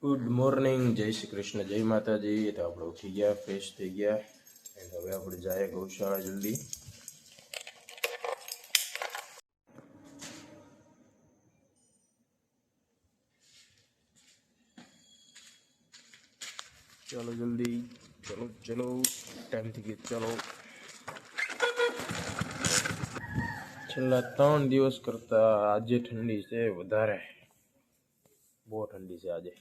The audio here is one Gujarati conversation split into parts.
ગુડ મોર્નિંગ, જય શ્રી કૃષ્ણ, જય માતાજી. તો આપણે ઉઠી ગયા, ફ્રેશ થઈ ગયા એન્ડ હવે આપણે જાય ગૌશાળા જલ્દી. ચલો જલ્દી, ચલો ચલો, ટાઈમ થઈ ગયો. ચલો, છેલ્લા 3 દિવસ કરતા આજે ઠંડી છે વધારે, બહુ ઠંડી છે આજે.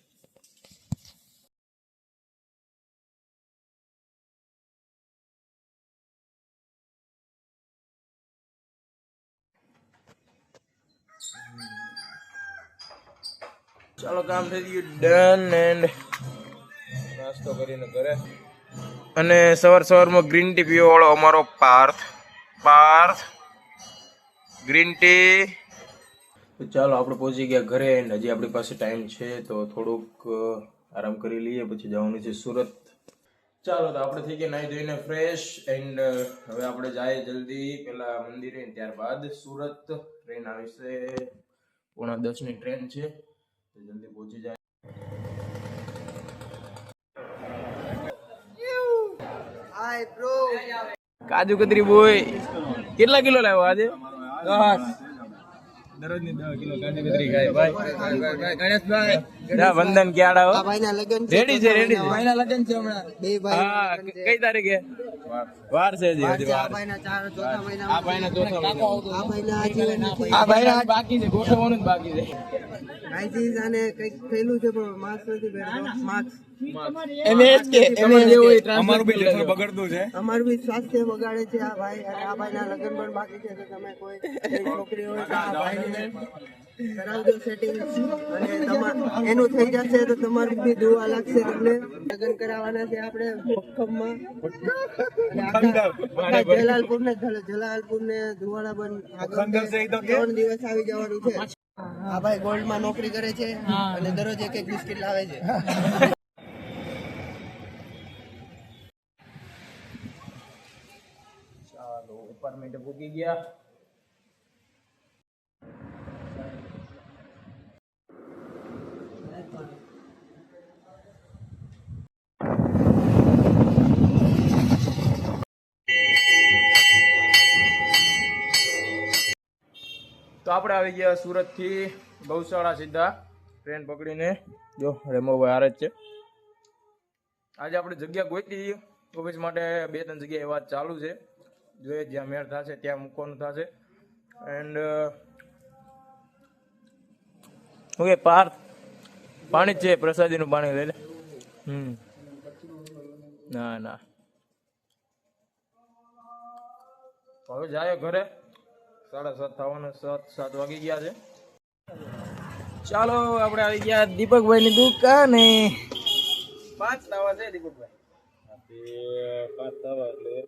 ચાલો, કામ થઈ ગયું ડન એન્ડ નાસ્તો કરીને ઘરે. અને સવારમાં ગ્રીન ટી પીવા વાળો અમારો પાર્થ ગ્રીન ટી. તો ચાલો આપણે પહોંચી ગયા ઘરે એન્ડ હજી આપણી પાસે ટાઈમ છે તો થોડુંક આરામ કરી લઈએ, પછી જવાનું છે સુરત. ચાલો, તો આપણે થઈ ગયા નાહી ધોઈને ફ્રેશ એન્ડ હવે આપણે જાય જલ્દી પેલા મંદિરે, ત્યારબાદ સુરત. ટ્રેન આવી છે 9:45 ની ટ્રેન છે, તો જલ્દી પહોંચી જાય. હાય બ્રો, કાજુ કતરી બોય કેટલા કિલો લાવ્યો આજે? 10. દરરોજની 10 કિલો કાજુ કતરી ખાય ભાઈ. ગણેશભાઈ ના વંદન ક્યાં આવો? આ ભાઈના લગન છે. રેડી છે, રેડી છે. ભાઈના લગન છે હમણાં. બે ભાઈ. હા, કઈ તારીખે? વાર છે હજી. આ ભાઈના ચોથા મહિના. આ ભાઈના ચોથા મહિના. આ ભાઈના આજીવન છે. આ ભાઈના બાકી છે, ગોઠવવાનું જ બાકી છે. ગાઈઝ આને કઈક થયેલું છે પણ માર્ક્સ નથી બેઠો. માર્ક્સ એમએસ કે એમએસ અમારું બી લેસન બગડતું છે, અમારું બી સ્વાસ્થ્ય બગાડે છે આ ભાઈ. અને આ ભાઈના લગ્ન પણ બાકી છે, તો તમે કોઈ છોકરી હોય તો આ ભાઈને કરાવજો સેટિંગ, અને એનું થઈ જશે તો તમારી બી દુઆ લાગશે. તમને લગ્ન કરાવવાના છે આપણે ભક્કમમાં. જલાલપુર ને ધુવાડા બંધ 3 દિવસ આવી જવાનું છે. આ ભાઈ ગોલ્ડ માં નોકરી કરે છે અને દરરોજ એક બિસ્કિટ લાવે છે. ચાલો, એપાર્ટમેન્ટ પૂકી ગયા. તો આપણે આવી ગયા સુરત થી ગૌશાળા સીધા ટ્રેન પકડીને. જો રેમોભાઈ હારે જ છે. આજે આપણે જગ્યા ગોતી ઓફિસ માટે, 2-3 જગ્યાએ વાત ચાલુ છે. જોઈએ જ્યાં મેળ થશે ત્યાં મૂકવાનું થશે. એન્ડ ઓકે પાર્થ, પાણી જ છે, પ્રસાદીનું પાણી લઈ લે. ના ના, હવે જાય ઘરે. 7:30 થવાના, 7 વાગી ગયા છે. ચાલો, આપણે આવી ગયા દીપકભાઈ ની દુકાને. 5 તાવા છે દીપકભાઈ. 5 તાવા એટલે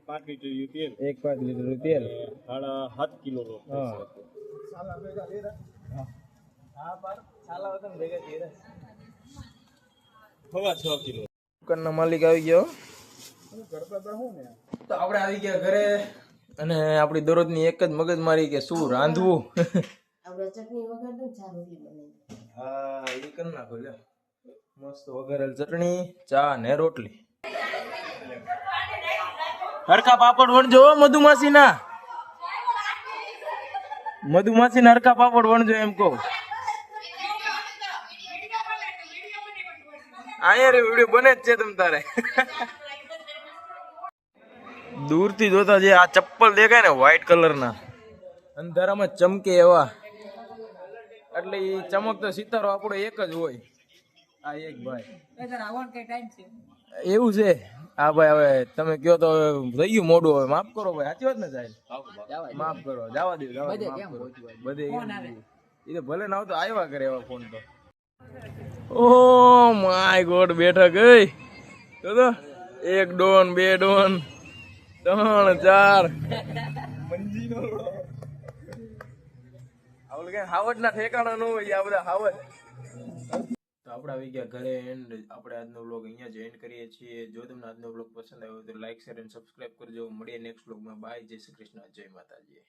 5 લીટર તેલ, 5 લીટર તેલ, 7.5 કિલો નો. હા, સાલા વતન ભેગા થયા. 6.5 કિલો. દુકાનનો માલિક આવી ગયો. તો આપણે આવી ગયા ઘરે અને આપણી દરરોજની એક જ મગજમારી કે શું રાંધવું. આપણે ચટણી વગર ચા રોટલી બને. હા, એ કરી નાખો લે. મસ્ત વઘારેલ ચટણી, ચા ને રોટલી. હરકા પાપડ વણજો મધુમાસી ના હરકા પાપડ વણજો એમ કહું. અહીંયા રે વિડીયો બને જ છે તમ તારે. દૂરથી જોતા જે આ ચપ્પલ દેખાય ને વ્હાઈટ કલરના, અંધારામાં ચમકે એવા, એટલે એ ચમકતો સિતારો આપણો એક જ હોય. આ એક ભાઈ એવું છે. હા ભાઈ, હવે તમે કયો તો થઈ ગયું મોડું, હવે માફ કરો ભાઈ. સાચી વાત ને સાહેબ? માફ કરો, જવા દો. બધે એ તો ભલે ના તો આવ્યા કરે એવા ફોન તો. ઓ માય ગોડ, બેઠક ગઈ તો 1 ડોન, 2 ડોન, 3 4 હાવડ ના ઠેકાણા ન હોય આ બધા હાવડ. તો આપણે આવી ગયા ઘરે એન્ડ આપણે આજનો વ્લોગ અહીંયા જોઈન કરીએ છીએ. જો તમને આજનો વ્લોગ પસંદ આવ્યો તો લાઈક, શેર અને સબસ્ક્રાઇબ કરજો. મળીએ નેક્સ્ટ વ્લોગમાં. બાય, જય શ્રી કૃષ્ણ, જય માતાજી.